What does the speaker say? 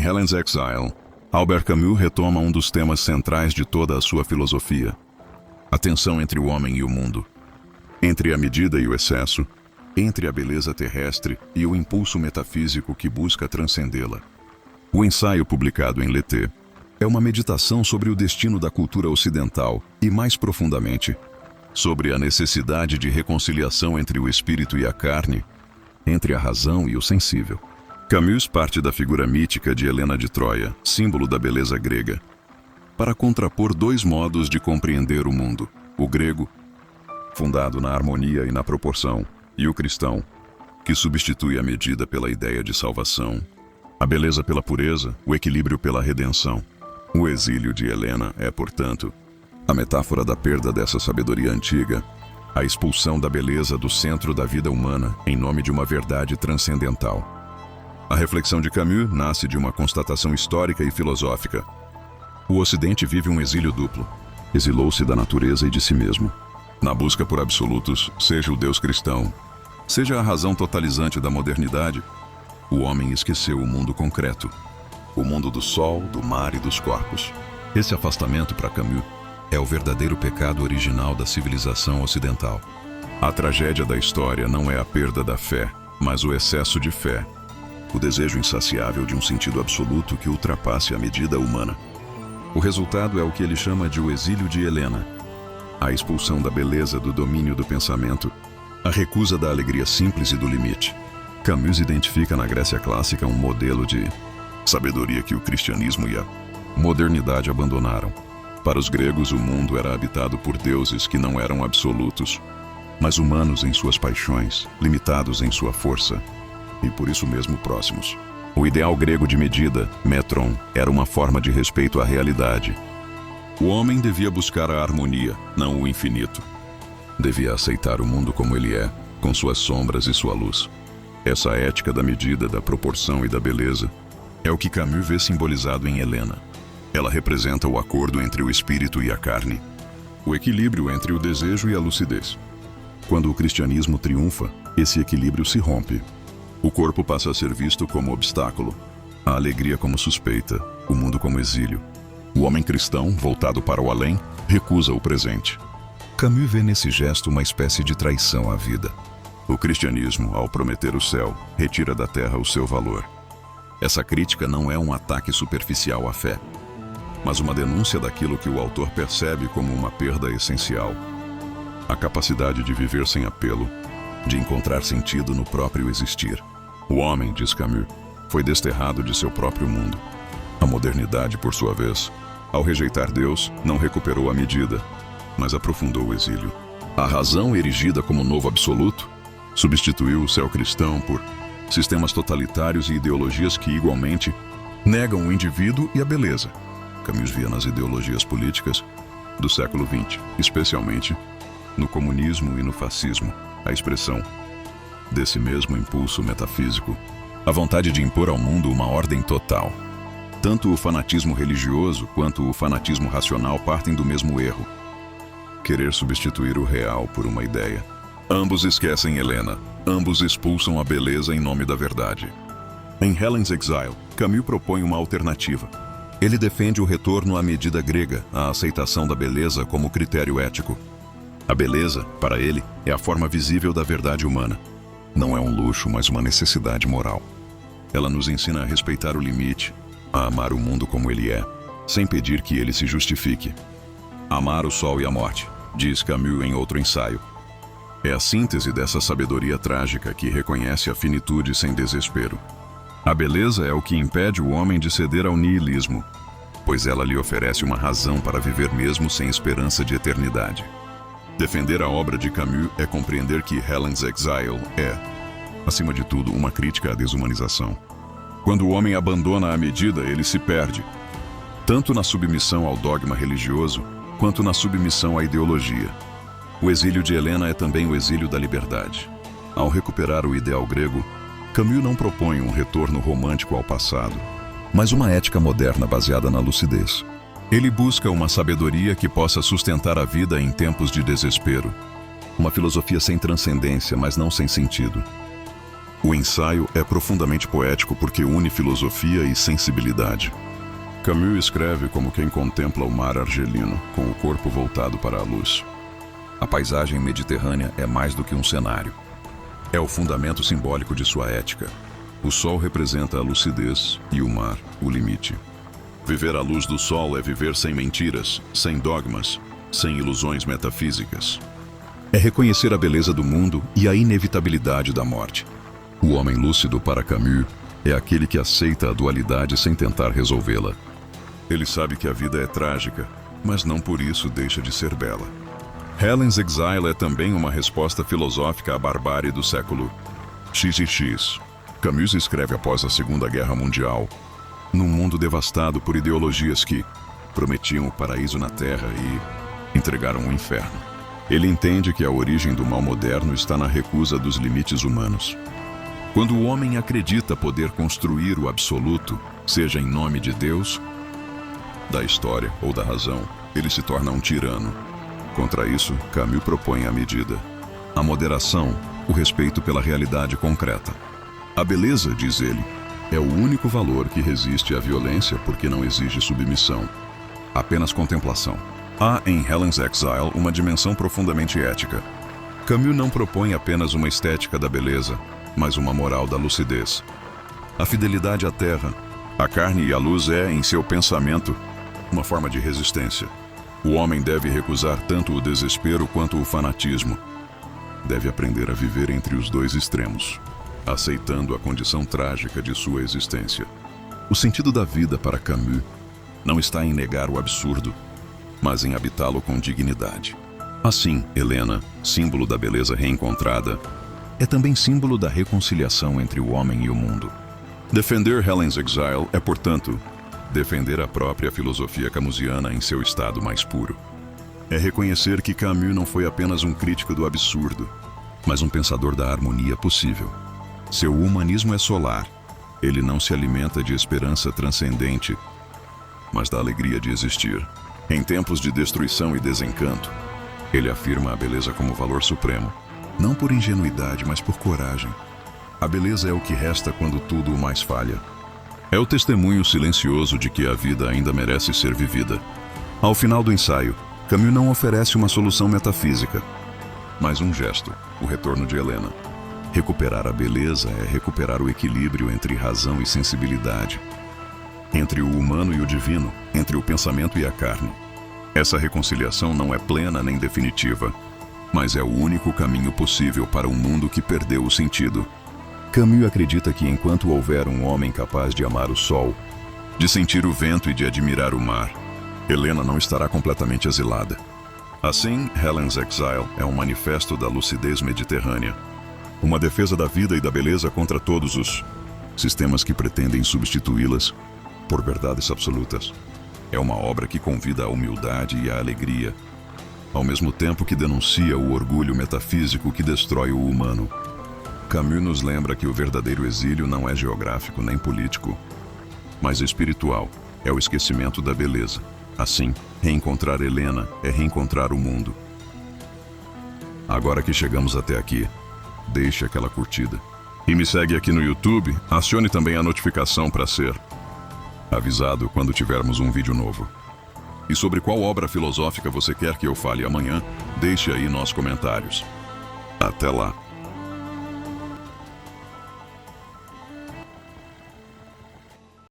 Helen's Exile, Albert Camus retoma um dos temas centrais de toda a sua filosofia: a tensão entre o homem e o mundo, entre a medida e o excesso, entre a beleza terrestre e o impulso metafísico que busca transcendê-la. O ensaio publicado em L'été é uma meditação sobre o destino da cultura ocidental e, mais profundamente, sobre a necessidade de reconciliação entre o espírito e a carne, entre a razão e o sensível. Camus parte da figura mítica de Helena de Troia, símbolo da beleza grega, para contrapor dois modos de compreender o mundo: o grego, fundado na harmonia e na proporção, e o cristão, que substitui a medida pela ideia de salvação, a beleza pela pureza, o equilíbrio pela redenção. O exílio de Helena é, portanto, a metáfora da perda dessa sabedoria antiga, a expulsão da beleza do centro da vida humana em nome de uma verdade transcendental. A reflexão de Camus nasce de uma constatação histórica e filosófica. O Ocidente vive um exílio duplo. Exilou-se da natureza e de si mesmo. Na busca por absolutos, seja o Deus cristão, seja a razão totalizante da modernidade, o homem esqueceu o mundo concreto, o mundo do sol, do mar e dos corpos. Esse afastamento, para Camus, é o verdadeiro pecado original da civilização ocidental. A tragédia da história não é a perda da fé, mas o excesso de fé, o desejo insaciável de um sentido absoluto que ultrapasse a medida humana. O resultado é o que ele chama de o exílio de Helena, a expulsão da beleza do domínio do pensamento, a recusa da alegria simples e do limite. Camus identifica na Grécia clássica um modelo de sabedoria que o cristianismo e a modernidade abandonaram. Para os gregos, o mundo era habitado por deuses que não eram absolutos, mas humanos em suas paixões, limitados em sua força, e por isso mesmo próximos. O ideal grego de medida, metron, era uma forma de respeito à realidade. O homem devia buscar a harmonia, não o infinito. Devia aceitar o mundo como ele é, com suas sombras e sua luz. Essa ética da medida, da proporção e da beleza é o que Camus vê simbolizado em Helena. Ela representa o acordo entre o espírito e a carne, o equilíbrio entre o desejo e a lucidez. Quando o cristianismo triunfa, esse equilíbrio se rompe. O corpo passa a ser visto como obstáculo, a alegria como suspeita, o mundo como exílio. O homem cristão, voltado para o além, recusa o presente. Camus vê nesse gesto uma espécie de traição à vida. O cristianismo, ao prometer o céu, retira da terra o seu valor. Essa crítica não é um ataque superficial à fé, mas uma denúncia daquilo que o autor percebe como uma perda essencial: a capacidade de viver sem apelo, de encontrar sentido no próprio existir. O homem, diz Camus, foi desterrado de seu próprio mundo. A modernidade, por sua vez, ao rejeitar Deus, não recuperou a medida, mas aprofundou o exílio. A razão, erigida como novo absoluto, substituiu o céu cristão por sistemas totalitários e ideologias que, igualmente, negam o indivíduo e a beleza. Camus via nas ideologias políticas do século XX, especialmente no comunismo e no fascismo, a expressão desse mesmo impulso metafísico, a vontade de impor ao mundo uma ordem total. Tanto o fanatismo religioso quanto o fanatismo racional partem do mesmo erro: querer substituir o real por uma ideia. Ambos esquecem Helena, ambos expulsam a beleza em nome da verdade. Em Helen's Exile, Camus propõe uma alternativa. Ele defende o retorno à medida grega, à aceitação da beleza como critério ético. A beleza, para ele, é a forma visível da verdade humana. Não é um luxo, mas uma necessidade moral. Ela nos ensina a respeitar o limite, a amar o mundo como ele é, sem pedir que ele se justifique. Amar o sol e a morte, diz Camus em outro ensaio, é a síntese dessa sabedoria trágica que reconhece a finitude sem desespero. A beleza é o que impede o homem de ceder ao niilismo, pois ela lhe oferece uma razão para viver mesmo sem esperança de eternidade. Defender a obra de Camus é compreender que Helen's Exile é, acima de tudo, uma crítica à desumanização. Quando o homem abandona a medida, ele se perde, tanto na submissão ao dogma religioso, quanto na submissão à ideologia. O exílio de Helena é também o exílio da liberdade. Ao recuperar o ideal grego, Camus não propõe um retorno romântico ao passado, mas uma ética moderna baseada na lucidez. Ele busca uma sabedoria que possa sustentar a vida em tempos de desespero. Uma filosofia sem transcendência, mas não sem sentido. O ensaio é profundamente poético porque une filosofia e sensibilidade. Camus escreve como quem contempla o mar argelino, com o corpo voltado para a luz. A paisagem mediterrânea é mais do que um cenário. É o fundamento simbólico de sua ética. O sol representa a lucidez e o mar, o limite. Viver à luz do sol é viver sem mentiras, sem dogmas, sem ilusões metafísicas. É reconhecer a beleza do mundo e a inevitabilidade da morte. O homem lúcido para Camus é aquele que aceita a dualidade sem tentar resolvê-la. Ele sabe que a vida é trágica, mas não por isso deixa de ser bela. Helen's Exile é também uma resposta filosófica à barbárie do século XX. Camus escreve após a Segunda Guerra Mundial, num mundo devastado por ideologias que prometiam o paraíso na Terra e entregaram o inferno. Ele entende que a origem do mal moderno está na recusa dos limites humanos. Quando o homem acredita poder construir o absoluto, seja em nome de Deus, da história ou da razão, ele se torna um tirano. Contra isso, Camus propõe a medida. A moderação, o respeito pela realidade concreta. A beleza, diz ele, é o único valor que resiste à violência porque não exige submissão. Apenas contemplação. Há em Helen's Exile uma dimensão profundamente ética. Camus não propõe apenas uma estética da beleza, mas uma moral da lucidez. A fidelidade à terra, a carne e a luz é, em seu pensamento, uma forma de resistência. O homem deve recusar tanto o desespero quanto o fanatismo. Deve aprender a viver entre os dois extremos, aceitando a condição trágica de sua existência. O sentido da vida para Camus não está em negar o absurdo, mas em habitá-lo com dignidade. Assim, Helena, símbolo da beleza reencontrada, é também símbolo da reconciliação entre o homem e o mundo. Defender Helen's Exile é, portanto, defender a própria filosofia camusiana em seu estado mais puro. É reconhecer que Camus não foi apenas um crítico do absurdo, mas um pensador da harmonia possível. Seu humanismo é solar. Ele não se alimenta de esperança transcendente, mas da alegria de existir. Em tempos de destruição e desencanto, ele afirma a beleza como valor supremo, não por ingenuidade, mas por coragem. A beleza é o que resta quando tudo o mais falha. É o testemunho silencioso de que a vida ainda merece ser vivida. Ao final do ensaio, Camus não oferece uma solução metafísica, mas um gesto, o retorno de Helena. Recuperar a beleza é recuperar o equilíbrio entre razão e sensibilidade, entre o humano e o divino, entre o pensamento e a carne. Essa reconciliação não é plena nem definitiva, mas é o único caminho possível para um mundo que perdeu o sentido. Camus acredita que enquanto houver um homem capaz de amar o sol, de sentir o vento e de admirar o mar, Helena não estará completamente exilada. Assim, Helen's Exile é um manifesto da lucidez mediterrânea, uma defesa da vida e da beleza contra todos os sistemas que pretendem substituí-las por verdades absolutas. É uma obra que convida à humildade e à alegria, ao mesmo tempo que denuncia o orgulho metafísico que destrói o humano. Camus nos lembra que o verdadeiro exílio não é geográfico nem político, mas espiritual. É o esquecimento da beleza. Assim, reencontrar Helena é reencontrar o mundo. Agora que chegamos até aqui, deixe aquela curtida. E me segue aqui no YouTube, acione também a notificação para ser avisado quando tivermos um vídeo novo. E sobre qual obra filosófica você quer que eu fale amanhã, deixe aí nos comentários. Até lá!